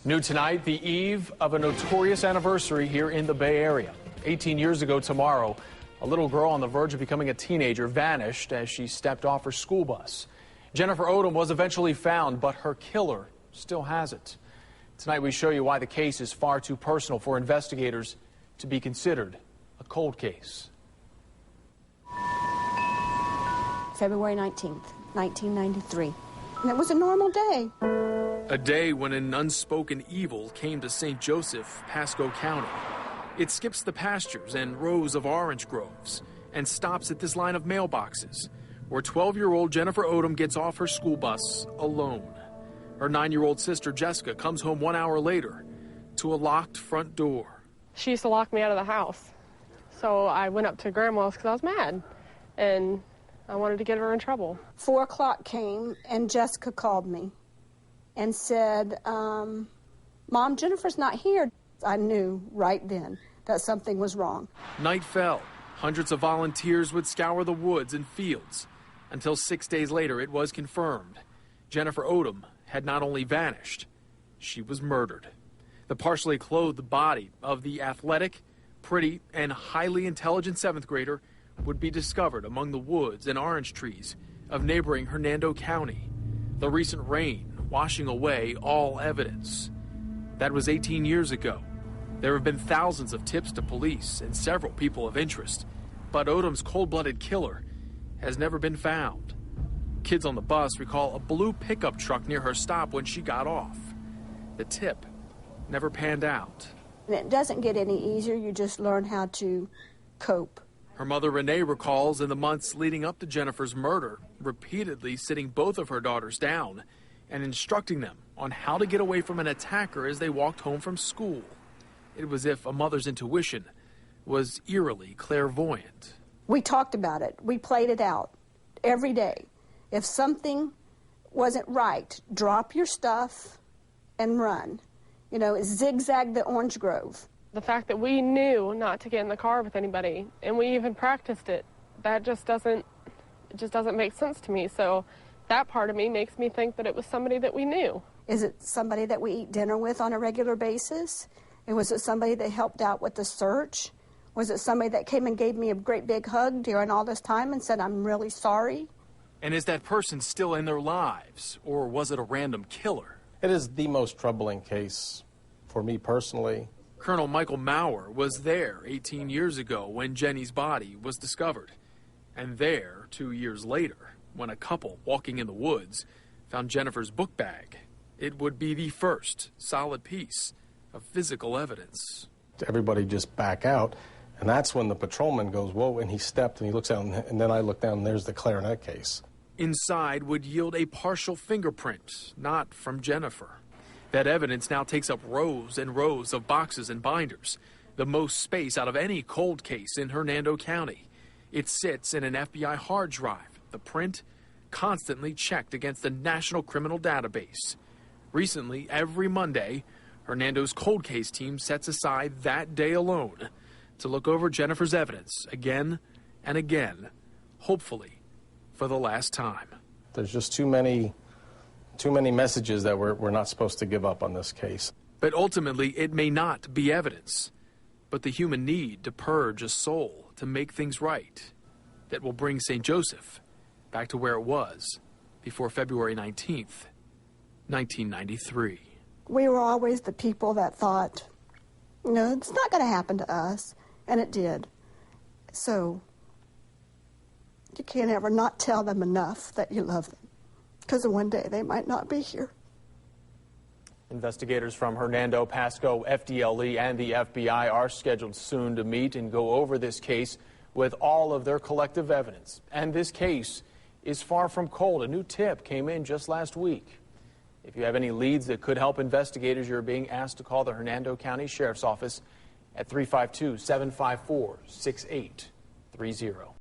New tonight, the eve of a notorious anniversary here in the Bay Area. 18 years ago tomorrow, a little girl on the verge of becoming a teenager vanished as she stepped off her school bus. Jennifer Odom was eventually found, but her killer still hasn't. Tonight we show you why the case is far too personal for investigators to be considered a cold case. February 19th, 1993. And it was a normal day. A day when an unspoken evil came to St. Joseph, Pasco County. It skips the pastures and rows of orange groves and stops at this line of mailboxes where 12-year-old Jennifer Odom gets off her school bus alone. Her 9-year-old sister Jessica comes home 1 hour later to a locked front door. She used to lock me out of the house. So I went up to Grandma's because I was mad and I wanted to get her in trouble. 4 o'clock came and Jessica called me and said, Mom, Jennifer's not here. I knew right then that something was wrong. Night fell. Hundreds of volunteers would scour the woods and fields until 6 days later it was confirmed. Jennifer Odom had not only vanished, she was murdered. The partially clothed body of the athletic, pretty, and highly intelligent 7th grader would be discovered among the woods and orange trees of neighboring Hernando County. The recent rain washing away all evidence. That was 18 years ago. There have been thousands of tips to police and several people of interest, but Odom's cold-blooded killer has never been found. Kids on the bus recall a blue pickup truck near her stop when she got off. The tip never panned out. And it doesn't get any easier. You just learn how to cope. Her mother, Renee, recalls in the months leading up to Jennifer's murder, repeatedly sitting both of her daughters down and instructing them on how to get away from an attacker as they walked home from school. It was as if a mother's intuition was eerily clairvoyant. We talked about it. We played it out every day. If something wasn't right, drop your stuff and run. You know, zigzag the orange grove. The fact that we knew not to get in the car with anybody, and we even practiced it, that just doesn't make sense to me. So that part of me makes me think that it was somebody that we knew. Is it somebody that we eat dinner with on a regular basis? And was it somebody that helped out with the search? Was it somebody that came and gave me a great big hug during all this time and said, I'm really sorry? And is that person still in their lives, or was it a random killer? It is the most troubling case for me personally. Colonel Michael Maurer was there 18 years ago when Jenny's body was discovered. And there, 2 years later, when a couple walking in the woods found Jennifer's book bag. It would be the first solid piece of physical evidence. Everybody just back out, and that's when the patrolman goes, whoa, and he stepped and he looks out, and then I look down and there's the clarinet case. Inside would yield a partial fingerprint, not from Jennifer. That evidence now takes up rows and rows of boxes and binders, the most space out of any cold case in Hernando County. It sits in an FBI hard drive, the print constantly checked against the National Criminal Database. Recently, every Monday, Hernando's cold case team sets aside that day alone to look over Jennifer's evidence again and again, hopefully for the last time. There's just too many messages that we're not supposed to give up on this case. But ultimately, it may not be evidence, but the human need to purge a soul to make things right that will bring St. Joseph back to where it was before February 19th, 1993. We were always the people that thought, you know, it's not going to happen to us, and it did. So you can't ever not tell them enough that you love them, because one day they might not be here. Investigators from Hernando, Pasco, FDLE, and the FBI are scheduled soon to meet and go over this case with all of their collective evidence. And this case is far from cold. A new tip came in just last week. If you have any leads that could help investigators, you're being asked to call the Hernando County Sheriff's Office at 352-754-6830.